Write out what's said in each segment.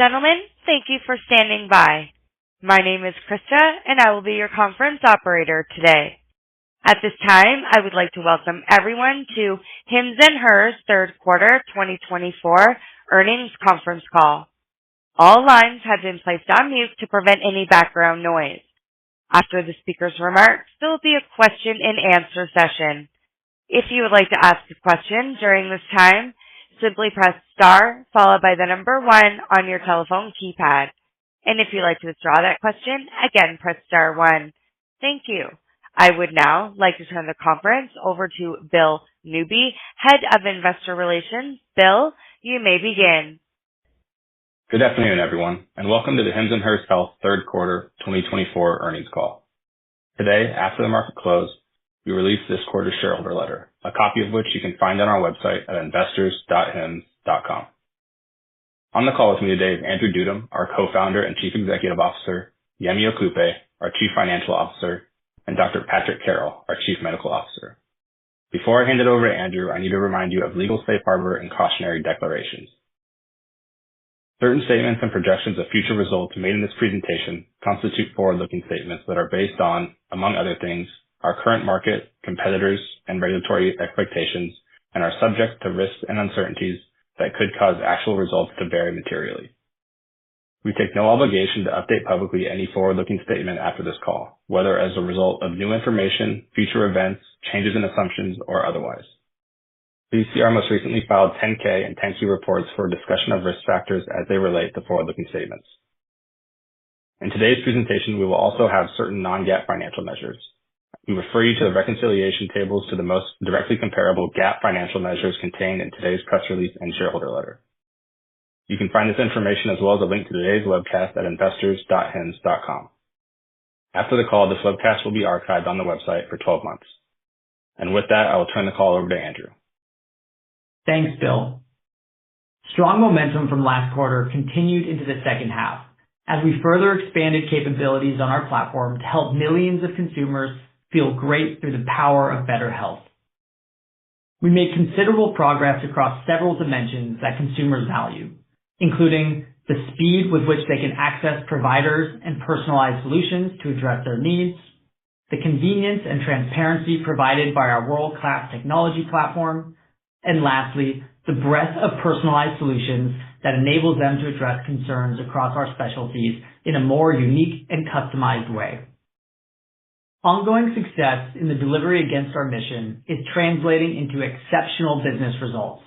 Gentlemen, thank you for standing by. My name is Krista, and I will be your conference operator today. At this time, I would like to welcome everyone to HIMS and HERS third quarter 2024 earnings conference call. All lines have been placed on mute to prevent any background noise. After the speaker's remarks, there will be a question and answer session. If you would like to ask a question during this time, simply press star followed by the number 1 on your telephone keypad. And if you'd like to withdraw that question, again, press star 1. Thank you. I would now like to turn the conference over to Bill Newby, Head of Investor Relations. Bill, you may begin. Good afternoon, everyone, and welcome to the HIMS and HERS Health third quarter 2024 earnings call. Today, after the market closed, we released this quarter's shareholder letter, a copy of which you can find on our website at investors.hims.com. On the call with me today is Andrew Dudum, our co-founder and chief executive officer, Yemi Okupe, our chief financial officer, and Dr. Patrick Carroll, our chief medical officer. Before I hand it over to Andrew, I need to remind you of legal safe harbor and cautionary declarations. Certain statements and projections of future results made in this presentation constitute forward-looking statements that are based on, among other things, our current market, competitors, and regulatory expectations, and are subject to risks and uncertainties that could cause actual results to vary materially. We take no obligation to update publicly any forward-looking statement after this call, whether as a result of new information, future events, changes in assumptions, or otherwise. Please see our most recently filed 10-K and 10-Q reports for a discussion of risk factors as they relate to forward-looking statements. In today's presentation, we will also have certain non-GAAP financial measures. We refer you to the reconciliation tables to the most directly comparable GAAP financial measures contained in today's press release and shareholder letter. You can find this information as well as a link to today's webcast at investors.hims.com. After the call, this webcast will be archived on the website for 12 months. And with that, I will turn the call over to Andrew. Thanks, Bill. Strong momentum from last quarter continued into the second half as we further expanded capabilities on our platform to help millions of consumers feel great through the power of better health. We made considerable progress across several dimensions that consumers value, including the speed with which they can access providers and personalized solutions to address their needs, the convenience and transparency provided by our world-class technology platform, and lastly, the breadth of personalized solutions that enables them to address concerns across our specialties in a more unique and customized way. Ongoing success in the delivery against our mission is translating into exceptional business results.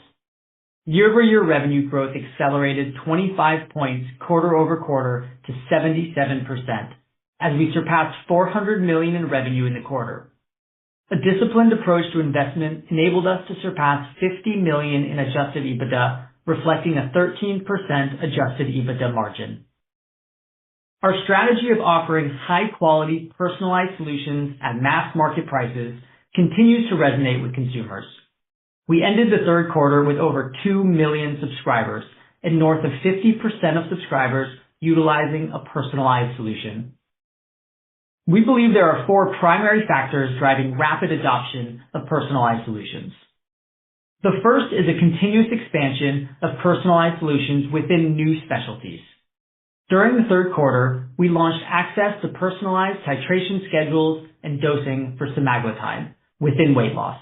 Year-over-year revenue growth accelerated 25 points quarter over quarter to 77% as we surpassed $400 million in revenue in the quarter. A disciplined approach to investment enabled us to surpass $50 million in adjusted EBITDA, reflecting a 13% adjusted EBITDA margin. Our strategy of offering high-quality, personalized solutions at mass market prices continues to resonate with consumers. We ended the third quarter with over 2 million subscribers and north of 50% of subscribers utilizing a personalized solution. We believe there are 4 primary factors driving rapid adoption of personalized solutions. The first is a continuous expansion of personalized solutions within new specialties. During the third quarter, we launched access to personalized titration schedules and dosing for semaglutide within weight loss.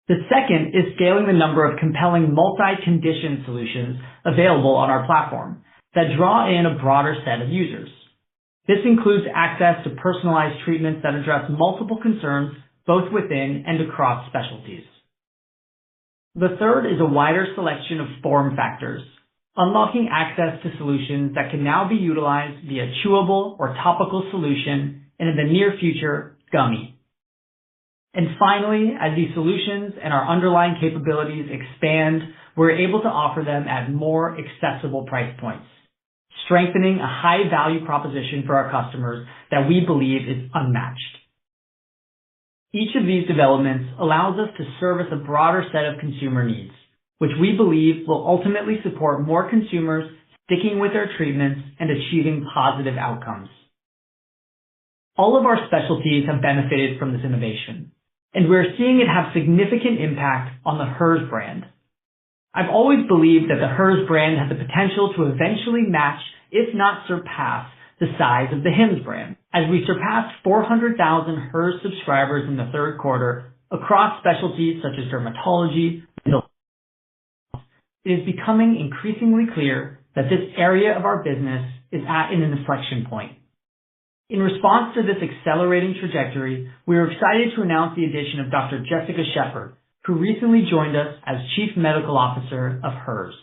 The second is scaling the number of compelling multi-condition solutions available on our platform that draw in a broader set of users. This includes access to personalized treatments that address multiple concerns both within and across specialties. The third is a wider selection of form factors, unlocking access to solutions that can now be utilized via chewable or topical solution and in the near future, gummy. And finally, as these solutions and our underlying capabilities expand, we're able to offer them at more accessible price points, strengthening a high value proposition for our customers that we believe is unmatched. Each of these developments allows us to service a broader set of consumer needs, which we believe will ultimately support more consumers sticking with their treatments and achieving positive outcomes. All of our specialties have benefited from this innovation, and we're seeing it have significant impact on the HERS brand. I've always believed that the HERS brand had the potential to eventually match, if not surpass, the size of the HIMS brand. As we surpassed 400,000 HERS subscribers in the third quarter across specialties such as dermatology, it is becoming increasingly clear that this area of our business is at an inflection point. In response to this accelerating trajectory, we are excited to announce the addition of Dr. Jessica Shepard, who recently joined us as Chief Medical Officer of HERS.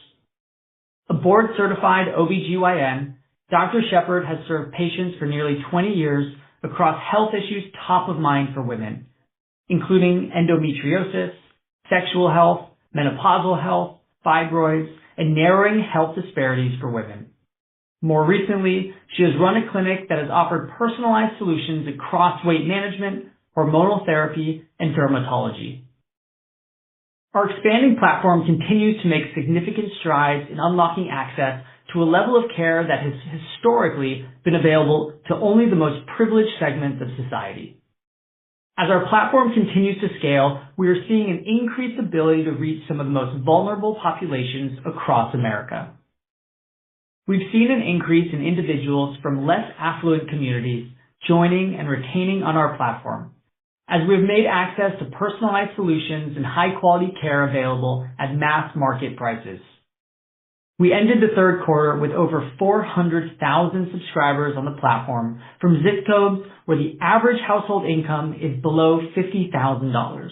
A board-certified OBGYN, Dr. Shepard has served patients for nearly 20 years across health issues top of mind for women, including endometriosis, sexual health, menopausal health, fibroids, and narrowing health disparities for women. More recently, she has run a clinic that has offered personalized solutions across weight management, hormonal therapy, and dermatology. Our expanding platform continues to make significant strides in unlocking access to a level of care that has historically been available to only the most privileged segments of society. As our platform continues to scale, we are seeing an increased ability to reach some of the most vulnerable populations across America. We've seen an increase in individuals from less affluent communities joining and retaining on our platform, as we've made access to personalized solutions and high-quality care available at mass market prices. We ended the third quarter with over 400,000 subscribers on the platform from zip codes where the average household income is below $50,000,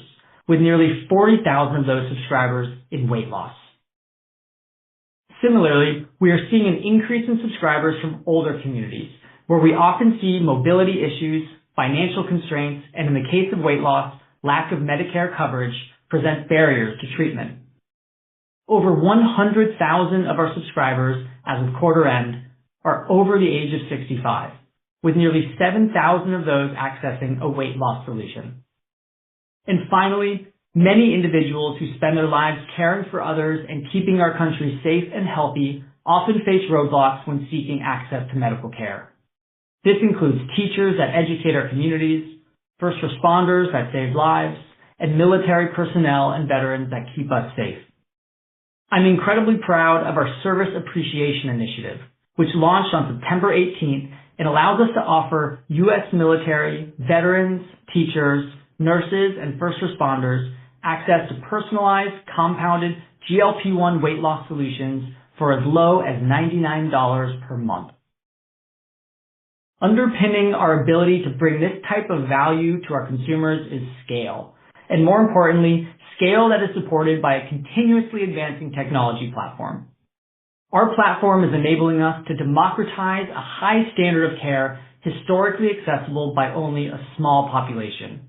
with nearly 40,000 of those subscribers in weight loss. Similarly, we are seeing an increase in subscribers from older communities, where we often see mobility issues, financial constraints, and in the case of weight loss, lack of Medicare coverage present barriers to treatment. Over 100,000 of our subscribers as of quarter end are over the age of 65, with nearly 7,000 of those accessing a weight loss solution. And finally, many individuals who spend their lives caring for others and keeping our country safe and healthy often face roadblocks when seeking access to medical care. This includes teachers that educate our communities, first responders that save lives, and military personnel and veterans that keep us safe. I'm incredibly proud of our Service Appreciation Initiative, which launched on September 18th and allows us to offer U.S. military, veterans, teachers, nurses, and first responders access to personalized, compounded GLP-1 weight loss solutions for as low as $99 per month. Underpinning our ability to bring this type of value to our consumers is scale, and more importantly, scale that is supported by a continuously advancing technology platform. Our platform is enabling us to democratize a high standard of care historically accessible by only a small population.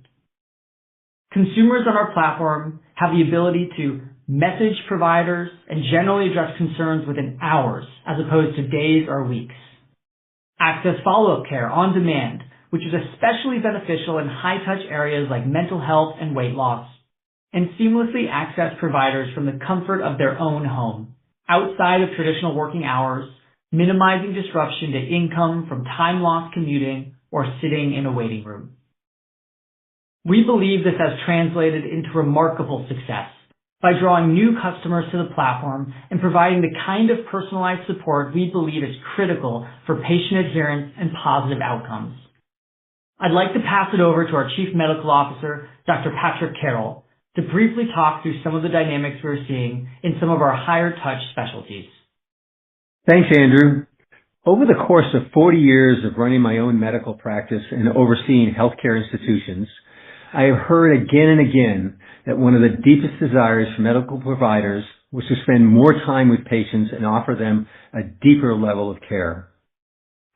Consumers on our platform have the ability to message providers and generally address concerns within hours as opposed to days or weeks. Access follow-up care on demand, which is especially beneficial in high-touch areas like mental health and weight loss, and seamlessly access providers from the comfort of their own home, outside of traditional working hours, minimizing disruption to income from time lost commuting or sitting in a waiting room. We believe this has translated into remarkable success by drawing new customers to the platform and providing the kind of personalized support we believe is critical for patient adherence and positive outcomes. I'd like to pass it over to our Chief Medical Officer, Dr. Patrick Carroll, to briefly talk through some of the dynamics we're seeing in some of our higher touch specialties. Thanks, Andrew. Over the course of 40 years of running my own medical practice and overseeing healthcare institutions, I have heard again and again that one of the deepest desires for medical providers was to spend more time with patients and offer them a deeper level of care.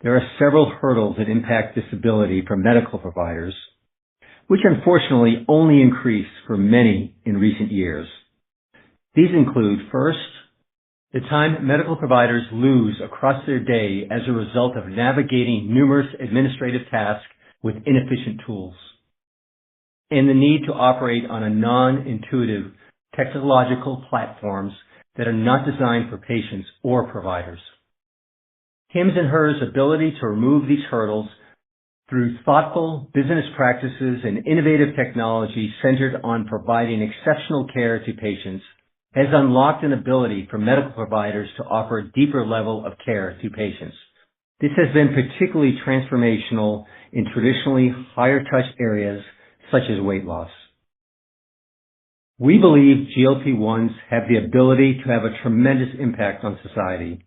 There are several hurdles that impact this ability for medical providers, which unfortunately only increased for many in recent years. These include, first, the time medical providers lose across their day as a result of navigating numerous administrative tasks with inefficient tools, and the need to operate on a non-intuitive technological platforms that are not designed for patients or providers. HIMS and HERS' ability to remove these hurdles through thoughtful business practices and innovative technology centered on providing exceptional care to patients has unlocked an ability for medical providers to offer a deeper level of care to patients. This has been particularly transformational in traditionally higher touch areas such as weight loss. We believe GLP-1s have the ability to have a tremendous impact on society.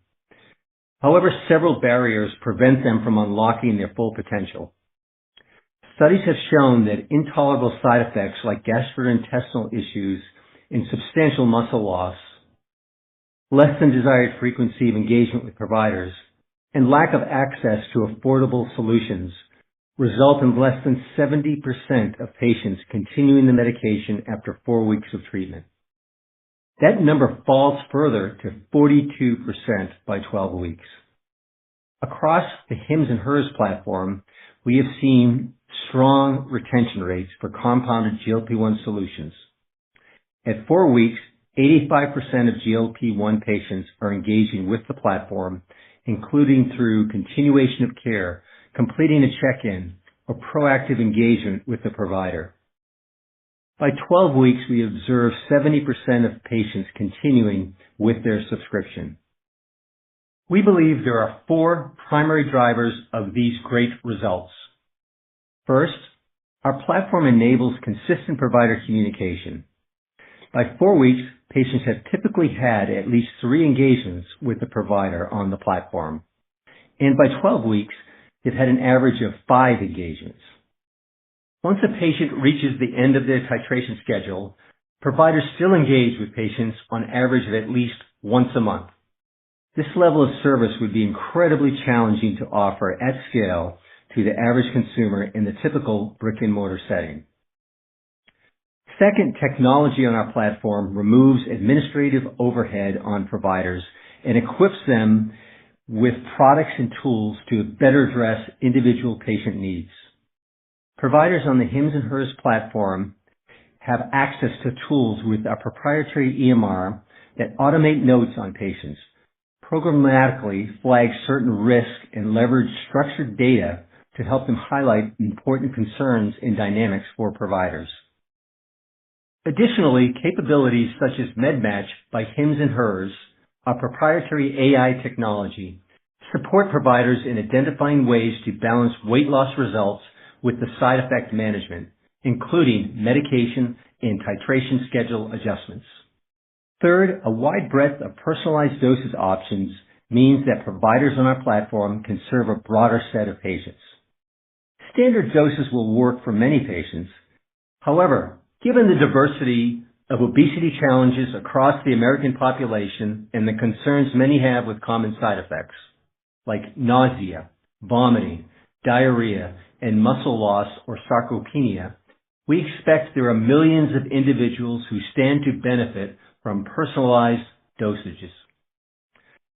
However, several barriers prevent them from unlocking their full potential. Studies have shown that intolerable side effects like gastrointestinal issues and substantial muscle loss, less than desired frequency of engagement with providers, and lack of access to affordable solutions result in less than 70% of patients continuing the medication after 4 weeks of treatment. That number falls further to 42% by 12 weeks. Across the HIMS and HERS platform, we have seen strong retention rates for compounded GLP-1 solutions. At 4 weeks, 85% of GLP-1 patients are engaging with the platform, including through continuation of care, completing a check-in, or proactive engagement with the provider. By 12 weeks, we observe 70% of patients continuing with their subscription. We believe there are 4 primary drivers of these great results. First, our platform enables consistent provider communication. By 4 weeks, patients have typically had at least 3 engagements with the provider on the platform. And by 12 weeks, they've had an average of 5 engagements. Once a patient reaches the end of their titration schedule, providers still engage with patients on average of at least once a month. This level of service would be incredibly challenging to offer at scale to the average consumer in the typical brick-and-mortar setting. Second, technology on our platform removes administrative overhead on providers and equips them with products and tools to better address individual patient needs. Providers on the HIMS and HERS platform have access to tools with our proprietary EMR that automate notes on patients, programmatically flag certain risks, and leverage structured data to help them highlight important concerns and dynamics for providers. Additionally, capabilities such as MedMatch by HIMS and HERS, our proprietary AI technology, support providers in identifying ways to balance weight loss results with the side effect management, including medication and titration schedule adjustments. Third, a wide breadth of personalized dosage options means that providers on our platform can serve a broader set of patients. Standard doses will work for many patients. However, given the diversity of obesity challenges across the American population and the concerns many have with common side effects, like nausea, vomiting, diarrhea, and muscle loss or sarcopenia, we expect there are millions of individuals who stand to benefit from personalized dosages.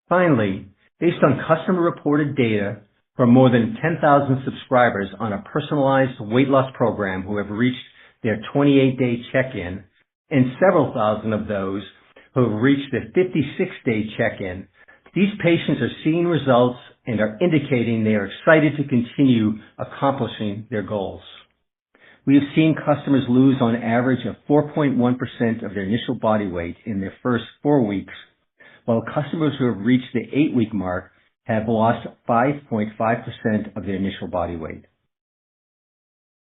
Finally, based on customer-reported data from more than 10,000 subscribers on a personalized weight loss program who have reached their 28-day check-in, and several thousand of those who have reached their 56-day check-in, these patients are seeing results and are indicating they are excited to continue accomplishing their goals. We have seen customers lose on average of 4.1% of their initial body weight in their first 4 weeks, while customers who have reached the 8-week mark have lost 5.5% of their initial body weight.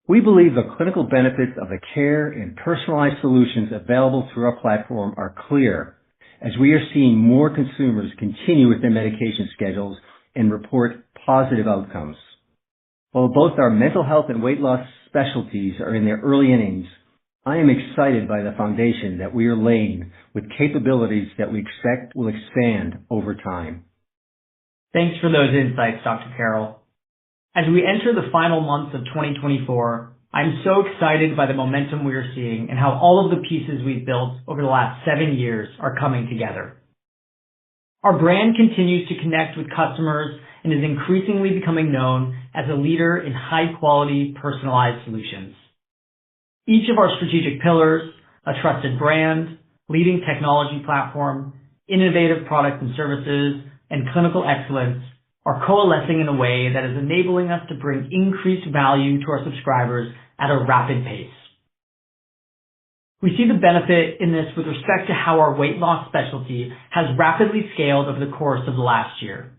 We believe the clinical benefits of the care and personalized solutions available through our platform are clear, as we are seeing more consumers continue with their medication schedules and report positive outcomes. While both our mental health and weight loss specialties are in their early innings, I am excited by the foundation that we are laying with capabilities that we expect will expand over time. Thanks for those insights, Dr. Carroll. As we enter the final months of 2024, I'm so excited by the momentum we are seeing and how all of the pieces we've built over the last 7 years are coming together. Our brand continues to connect with customers and is increasingly becoming known as a leader in high-quality, personalized solutions. Each of our strategic pillars, a trusted brand, leading technology platform, innovative products and services, and clinical excellence, are coalescing in a way that is enabling us to bring increased value to our subscribers at a rapid pace. We see the benefit in this with respect to how our weight loss specialty has rapidly scaled over the course of the last year.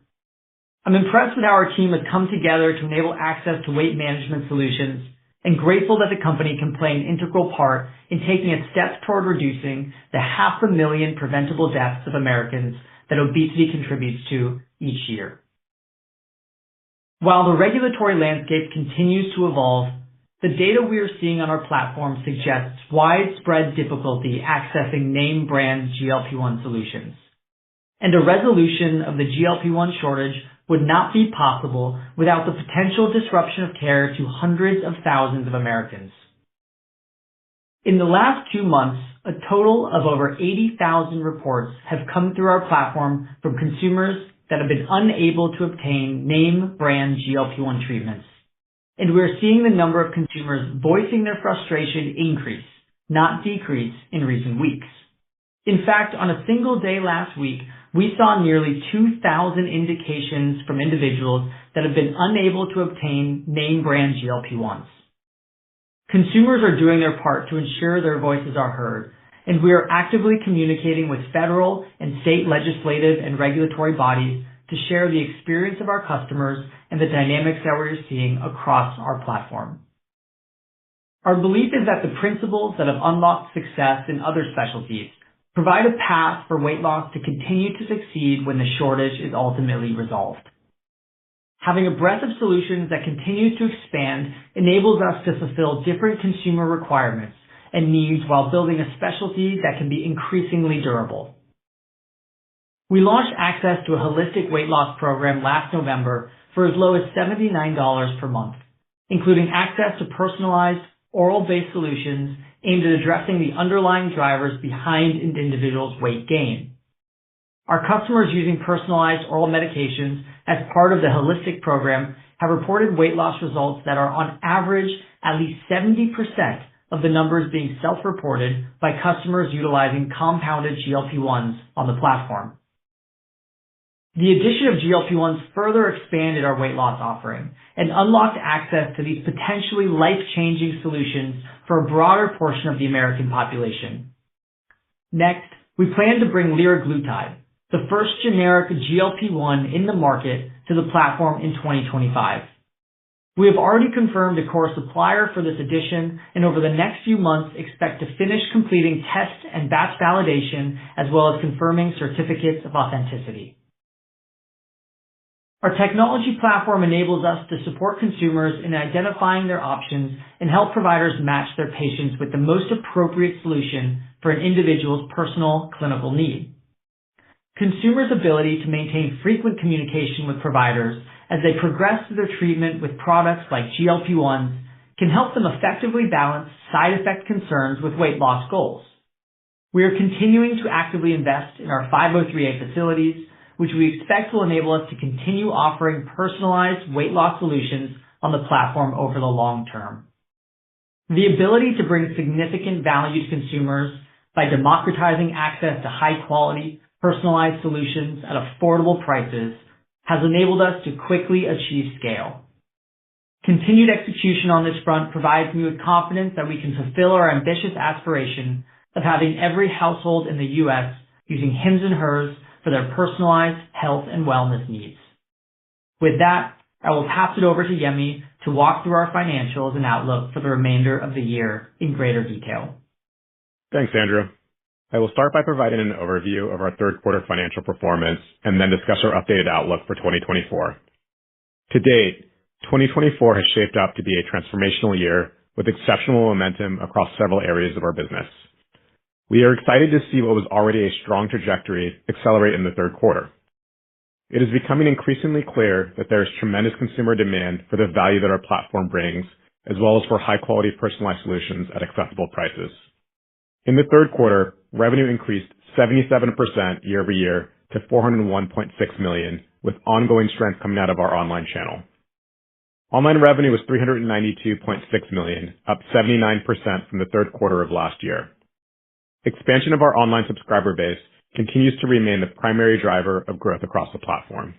I'm impressed with how our team has come together to enable access to weight management solutions and grateful that the company can play an integral part in taking a step toward reducing the 500,000 preventable deaths of Americans that obesity contributes to each year. While the regulatory landscape continues to evolve, the data we are seeing on our platform suggests widespread difficulty accessing name brand GLP-1 solutions. And a resolution of the GLP-1 shortage would not be possible without the potential disruption of care to hundreds of thousands of Americans. In the last 2 months, a total of over 80,000 reports have come through our platform from consumers that have been unable to obtain name brand GLP-1 treatments. And we are seeing the number of consumers voicing their frustration increase, not decrease, in recent weeks. In fact, on a single day last week, we saw nearly 2,000 indications from individuals that have been unable to obtain name brand GLP-1s. Consumers are doing their part to ensure their voices are heard, and we are actively communicating with federal and state legislative and regulatory bodies to share the experience of our customers and the dynamics that we're seeing across our platform. Our belief is that the principles that have unlocked success in other specialties provide a path for weight loss to continue to succeed when the shortage is ultimately resolved. Having a breadth of solutions that continues to expand enables us to fulfill different consumer requirements and needs while building a specialty that can be increasingly durable. We launched access to a holistic weight loss program last November for as low as $79 per month, including access to personalized, oral-based solutions aimed at addressing the underlying drivers behind an individual's weight gain. Our customers using personalized oral medications as part of the holistic program have reported weight loss results that are on average at least 70% of the numbers being self-reported by customers utilizing compounded GLP-1s on the platform. The addition of GLP-1s further expanded our weight loss offering and unlocked access to these potentially life-changing solutions for a broader portion of the American population. Next, we plan to bring liraglutide, the first generic GLP-1 in the market, to the platform in 2025. We have already confirmed a core supplier for this addition, and over the next few months expect to finish completing test and batch validation as well as confirming certificates of authenticity. Our technology platform enables us to support consumers in identifying their options and help providers match their patients with the most appropriate solution for an individual's personal clinical need. Consumers' ability to maintain frequent communication with providers as they progress through their treatment with products like GLP-1s can help them effectively balance side effect concerns with weight loss goals. We are continuing to actively invest in our 503A facilities, which we expect will enable us to continue offering personalized weight loss solutions on the platform over the long term. The ability to bring significant value to consumers by democratizing access to high-quality, personalized solutions at affordable prices has enabled us to quickly achieve scale. Continued execution on this front provides me with confidence that we can fulfill our ambitious aspiration of having every household in the U.S. using HIMS and HERS for their personalized health and wellness needs. With that, I will pass it over to Yemi to walk through our financials and outlook for the remainder of the year in greater detail. Thanks, Andrew. I will start by providing an overview of our third quarter financial performance and then discuss our updated outlook for 2024. To date, 2024 has shaped up to be a transformational year with exceptional momentum across several areas of our business. We are excited to see what was already a strong trajectory accelerate in the third quarter. It is becoming increasingly clear that there is tremendous consumer demand for the value that our platform brings, as well as for high-quality personalized solutions at accessible prices. In the third quarter, revenue increased 77% year over year to $401.6 million, with ongoing strength coming out of our online channel. Online revenue was $392.6 million, up 79% from the third quarter of last year. Expansion of our online subscriber base continues to remain the primary driver of growth across the platform.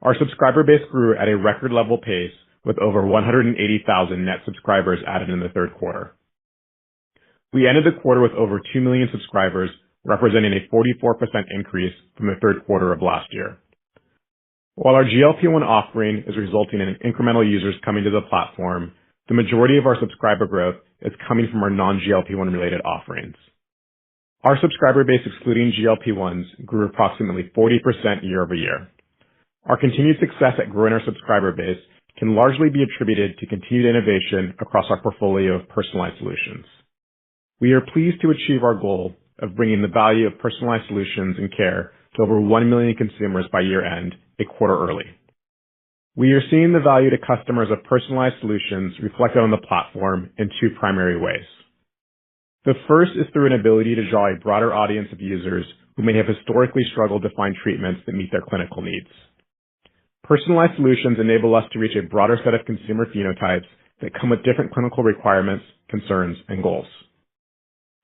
Our subscriber base grew at a record level pace with over 180,000 net subscribers added in the third quarter. We ended the quarter with over 2 million subscribers, representing a 44% increase from the third quarter of last year. While our GLP-1 offering is resulting in incremental users coming to the platform, the majority of our subscriber growth is coming from our non-GLP-1 related offerings. Our subscriber base excluding GLP-1s grew approximately 40% year over year. Our continued success at growing our subscriber base can largely be attributed to continued innovation across our portfolio of personalized solutions. We are pleased to achieve our goal of bringing the value of personalized solutions and care to over 1 million consumers by year end, a quarter early. We are seeing the value to customers of personalized solutions reflected on the platform in two primary ways. The first is through an ability to draw a broader audience of users who may have historically struggled to find treatments that meet their clinical needs. Personalized solutions enable us to reach a broader set of consumer phenotypes that come with different clinical requirements, concerns, and goals.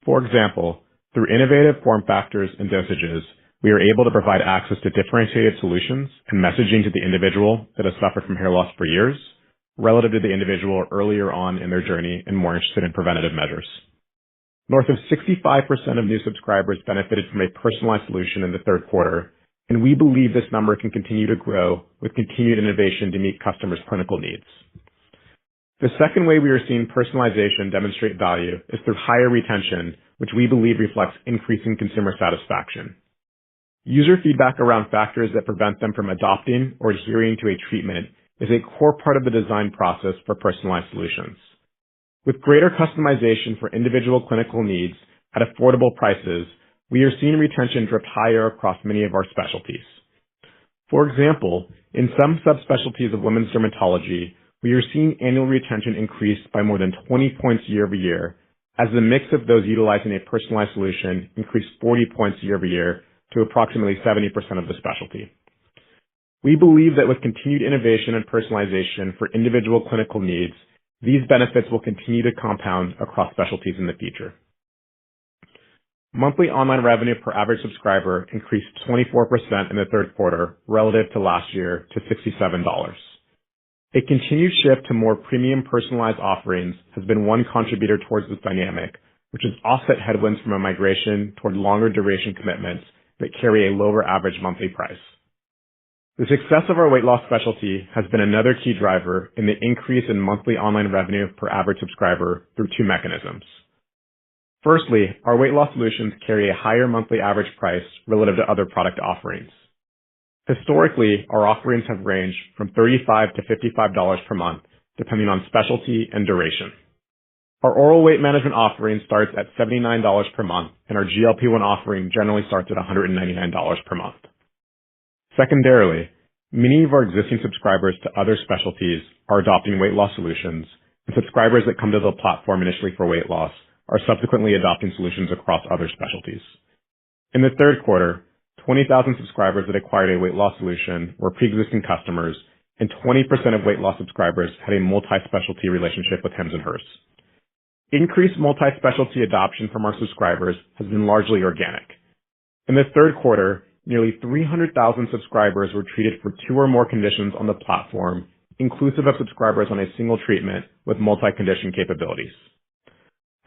For example, through innovative form factors and dosages, we are able to provide access to differentiated solutions and messaging to the individual that has suffered from hair loss for years, relative to the individual earlier on in their journey and more interested in preventative measures. North of 65% of new subscribers benefited from a personalized solution in the third quarter, and we believe this number can continue to grow with continued innovation to meet customers' clinical needs. The second way we are seeing personalization demonstrate value is through higher retention, which we believe reflects increasing consumer satisfaction. User feedback around factors that prevent them from adopting or adhering to a treatment is a core part of the design process for personalized solutions. With greater customization for individual clinical needs at affordable prices, we are seeing retention drift higher across many of our specialties. For example, in some subspecialties of women's dermatology, we are seeing annual retention increase by more than 20 points year over year, as the mix of those utilizing a personalized solution increased 40 points year over year to approximately 70% of the specialty. We believe that with continued innovation and personalization for individual clinical needs, these benefits will continue to compound across specialties in the future. Monthly online revenue per average subscriber increased 24% in the third quarter relative to last year to $67. A continued shift to more premium personalized offerings has been one contributor towards this dynamic, which has offset headwinds from a migration toward longer duration commitments that carry a lower average monthly price. The success of our weight loss specialty has been another key driver in the increase in monthly online revenue per average subscriber through two mechanisms. Firstly, our weight loss solutions carry a higher monthly average price relative to other product offerings. Historically, our offerings have ranged from $35 to $55 per month, depending on specialty and duration. Our oral weight management offering starts at $79 per month, and our GLP-1 offering generally starts at $199 per month. Secondarily, many of our existing subscribers to other specialties are adopting weight loss solutions, and subscribers that come to the platform initially for weight loss are subsequently adopting solutions across other specialties. In the third quarter, 20,000 subscribers that acquired a weight loss solution were pre-existing customers, and 20% of weight loss subscribers had a multi-specialty relationship with HIMS and HERS. Increased multi-specialty adoption from our subscribers has been largely organic. In the third quarter, nearly 300,000 subscribers were treated for 2 or more conditions on the platform, inclusive of subscribers on a single treatment with multi-condition capabilities.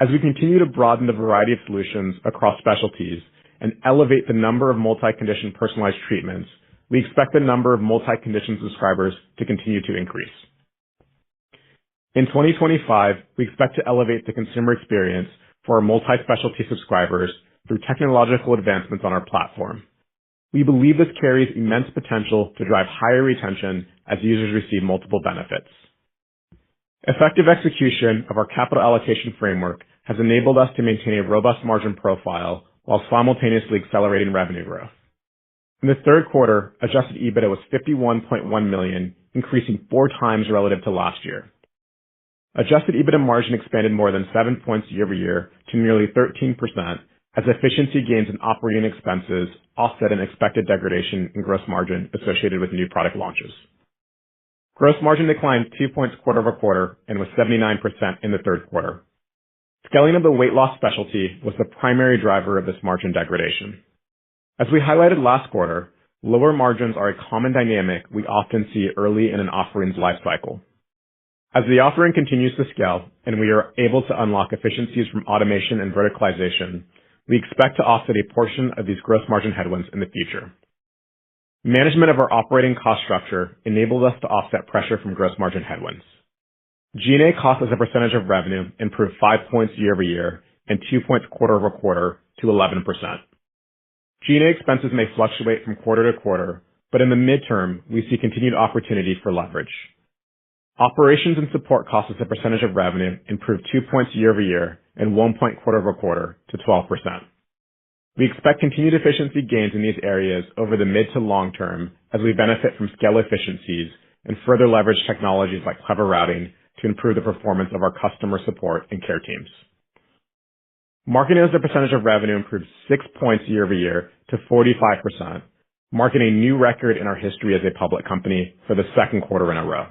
As we continue to broaden the variety of solutions across specialties and elevate the number of multi-condition personalized treatments, we expect the number of multi-condition subscribers to continue to increase. In 2025, we expect to elevate the consumer experience for our multi-specialty subscribers through technological advancements on our platform. We believe this carries immense potential to drive higher retention as users receive multiple benefits. Effective execution of our capital allocation framework has enabled us to maintain a robust margin profile while simultaneously accelerating revenue growth. In the third quarter, adjusted EBITDA was $51.1 million, increasing 4 times relative to last year. Adjusted EBITDA margin expanded more than 7 points year over year to nearly 13%, as efficiency gains in operating expenses offset an expected degradation in gross margin associated with new product launches. Gross margin declined 2 points quarter over quarter and was 79% in the third quarter. Scaling of the weight loss specialty was the primary driver of this margin degradation. As we highlighted last quarter, lower margins are a common dynamic we often see early in an offering's life cycle. As the offering continues to scale and we are able to unlock efficiencies from automation and verticalization, we expect to offset a portion of these gross margin headwinds in the future. Management of our operating cost structure enabled us to offset pressure from gross margin headwinds. G&A costs as a percentage of revenue improved 5 points year-over-year and 2 points quarter-over-quarter to 11%. G&A expenses may fluctuate from quarter to quarter, but in the midterm, we see continued opportunity for leverage. Operations and support costs as a percentage of revenue improved 2 points year-over-year and 1 point quarter-over-quarter to 12%. We expect continued efficiency gains in these areas over the mid to long term as we benefit from scale efficiencies and further leverage technologies like clever routing to improve the performance of our customer support and care teams. Marketing as a percentage of revenue improved 6 points year-over-year to 45%, marking a new record in our history as a public company for the second quarter in a row.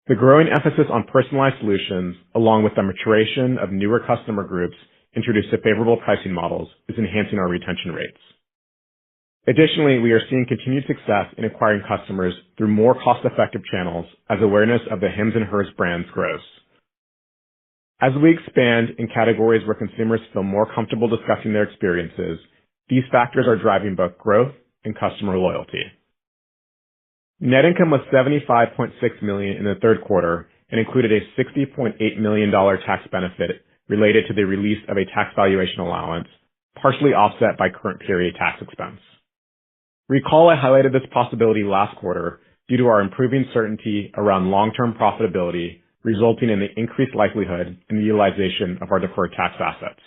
The growing emphasis on personalized solutions, along with the maturation of newer customer groups introduced to favorable pricing models, is enhancing our retention rates. Additionally, we are seeing continued success in acquiring customers through more cost-effective channels as awareness of the HIMS and HERS brands grows. As we expand in categories where consumers feel more comfortable discussing their experiences, these factors are driving both growth and customer loyalty. Net income was $75.6 million in the third quarter and included a $60.8 million tax benefit related to the release of a tax valuation allowance, partially offset by current period tax expense. Recall I highlighted this possibility last quarter due to our improving certainty around long-term profitability, resulting in the increased likelihood in the utilization of our deferred tax assets.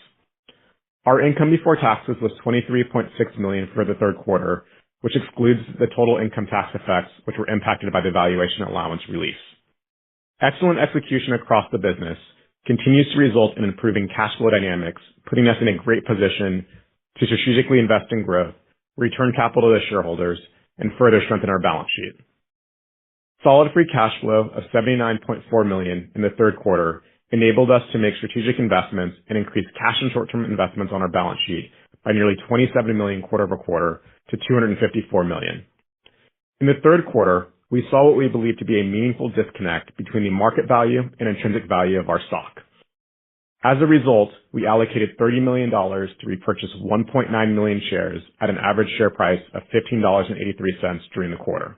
Our income before taxes was $23.6 million for the third quarter, which excludes the total income tax effects which were impacted by the valuation allowance release. Excellent execution across the business continues to result in improving cash flow dynamics, putting us in a great position to strategically invest in growth, return capital to shareholders, and further strengthen our balance sheet. Solid free cash flow of $79.4 million in the third quarter enabled us to make strategic investments and increase cash and short-term investments on our balance sheet by nearly $27 million quarter-over-quarter to $254 million. In the third quarter, we saw what we believe to be a meaningful disconnect between the market value and intrinsic value of our stock. As a result, we allocated $30 million to repurchase 1.9 million shares at an average share price of $15.83 during the quarter.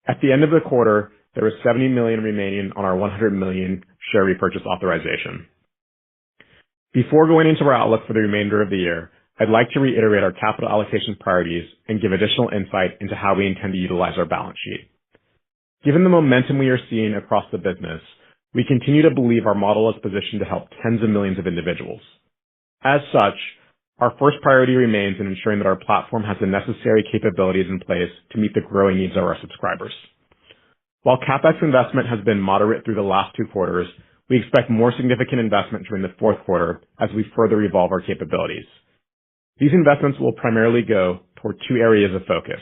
At the end of the quarter, there was $70 million remaining on our $100 million share repurchase authorization. Before going into our outlook for the remainder of the year, I'd like to reiterate our capital allocation priorities and give additional insight into how we intend to utilize our balance sheet. Given the momentum we are seeing across the business, we continue to believe our model is positioned to help tens of millions of individuals. As such, our first priority remains in ensuring that our platform has the necessary capabilities in place to meet the growing needs of our subscribers. While CapEx investment has been moderate through the last 2 quarters, we expect more significant investment during the fourth quarter as we further evolve our capabilities. These investments will primarily go toward 2 areas of focus.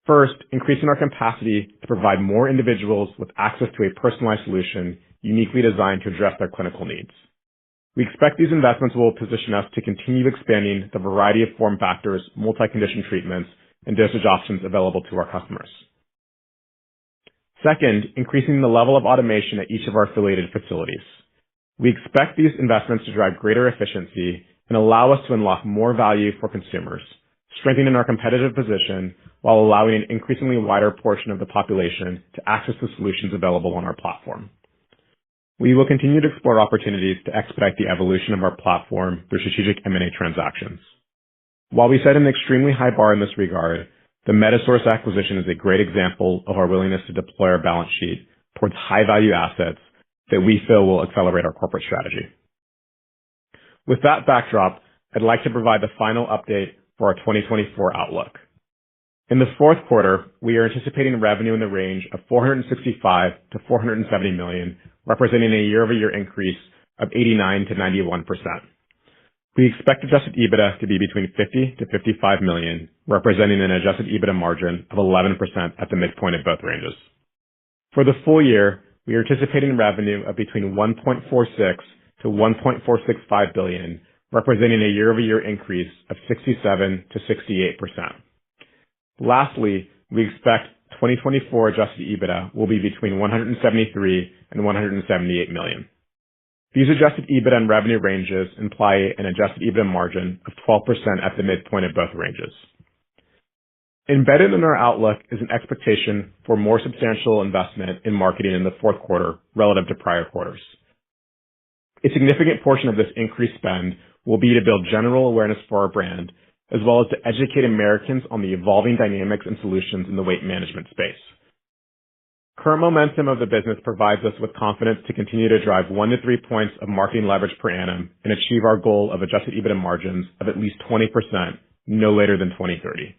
First, increasing our capacity to provide more individuals with access to a personalized solution uniquely designed to address their clinical needs. We expect these investments will position us to continue expanding the variety of form factors, multi-condition treatments, and dosage options available to our customers. Second, increasing the level of automation at each of our affiliated facilities. We expect these investments to drive greater efficiency and allow us to unlock more value for consumers, strengthening our competitive position while allowing an increasingly wider portion of the population to access the solutions available on our platform. We will continue to explore opportunities to expedite the evolution of our platform through strategic M&A transactions. While we set an extremely high bar in this regard, the MetaSource acquisition is a great example of our willingness to deploy our balance sheet towards high-value assets that we feel will accelerate our corporate strategy. With that backdrop, I'd like to provide the final update for our 2024 outlook. In the fourth quarter, we are anticipating revenue in the range of $465 to $470 million, representing a year-over-year increase of 89 to 91%. We expect adjusted EBITDA to be between $50 to $55 million, representing an adjusted EBITDA margin of 11% at the midpoint of both ranges. For the full year, we are anticipating revenue of between $1.46 to $1.465 billion, representing a year-over-year increase of 67 to 68%. Lastly, we expect 2024 adjusted EBITDA will be between $173 and $178 million. These adjusted EBITDA and revenue ranges imply an adjusted EBITDA margin of 12% at the midpoint of both ranges. Embedded in our outlook is an expectation for more substantial investment in marketing in the fourth quarter relative to prior quarters. A significant portion of this increased spend will be to build general awareness for our brand, as well as to educate Americans on the evolving dynamics and solutions in the weight management space. Current momentum of the business provides us with confidence to continue to drive 1 to 3 points of marketing leverage per annum and achieve our goal of adjusted EBITDA margins of at least 20% no later than 2030.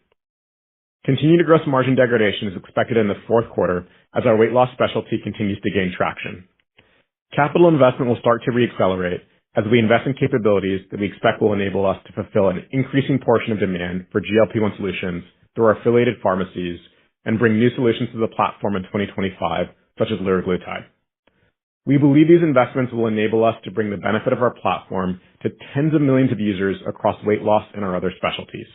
Continued gross margin degradation is expected in the fourth quarter as our weight loss specialty continues to gain traction. Capital investment will start to reaccelerate as we invest in capabilities that we expect will enable us to fulfill an increasing portion of demand for GLP-1 solutions through our affiliated pharmacies and bring new solutions to the platform in 2025, such as liraglutide. We believe these investments will enable us to bring the benefit of our platform to tens of millions of users across weight loss and our other specialties.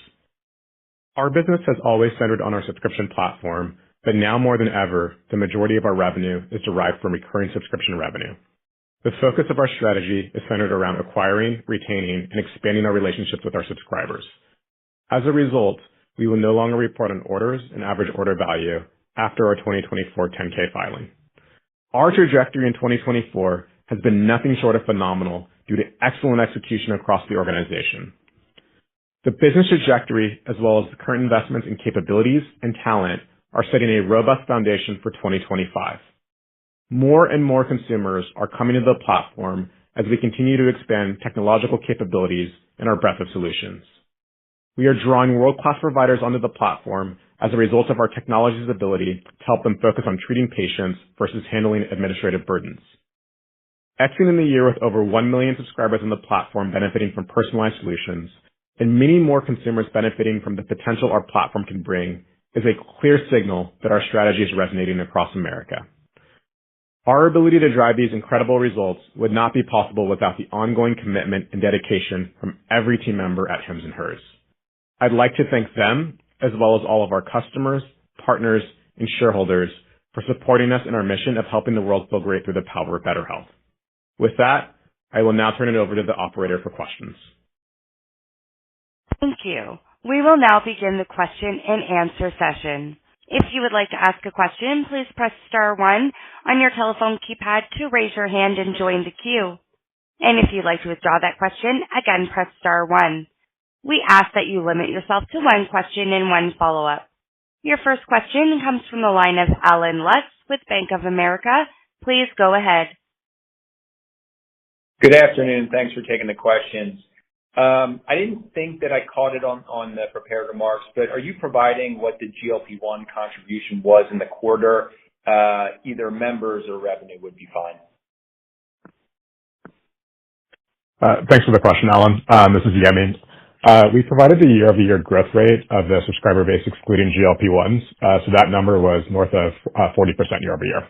Our business has always centered on our subscription platform, but now more than ever, the majority of our revenue is derived from recurring subscription revenue. The focus of our strategy is centered around acquiring, retaining, and expanding our relationships with our subscribers. As a result, we will no longer report on orders and average order value after our 2024 10-K filing. Our trajectory in 2024 has been nothing short of phenomenal due to excellent execution across the organization. The business trajectory, as well as the current investments in capabilities and talent, are setting a robust foundation for 2025. More and more consumers are coming to the platform as we continue to expand technological capabilities and our breadth of solutions. We are drawing world-class providers onto the platform as a result of our technology's ability to help them focus on treating patients versus handling administrative burdens. Exiting the year with over 1 million subscribers on the platform benefiting from personalized solutions and many more consumers benefiting from the potential our platform can bring is a clear signal that our strategy is resonating across America. Our ability to drive these incredible results would not be possible without the ongoing commitment and dedication from every team member at HIMS and HERS. I'd like to thank them, as well as all of our customers, partners, and shareholders for supporting us in our mission of helping the world feel great through the power of better health. With that, I will now turn it over to the operator for questions. Thank you. We will now begin the question and answer session. If you would like to ask a question, please press star 1 on your telephone keypad to raise your hand and join the queue. And if you'd like to withdraw that question, again, press star 1. We ask that you limit yourself to 1 question and 1 follow-up. Your first question comes from the line of Allen Lutz with Bank of America. Please go ahead. Good afternoon. Thanks for taking the questions. I didn't think that I caught it on the prepared remarks, but are you providing what the GLP-1 contribution was in the quarter? Either members or revenue would be fine. Thanks for the question, Alan. This is Yemi. We provided the year-over-year growth rate of the subscriber base excluding GLP-1s. So that number was north of 40% year-over-year.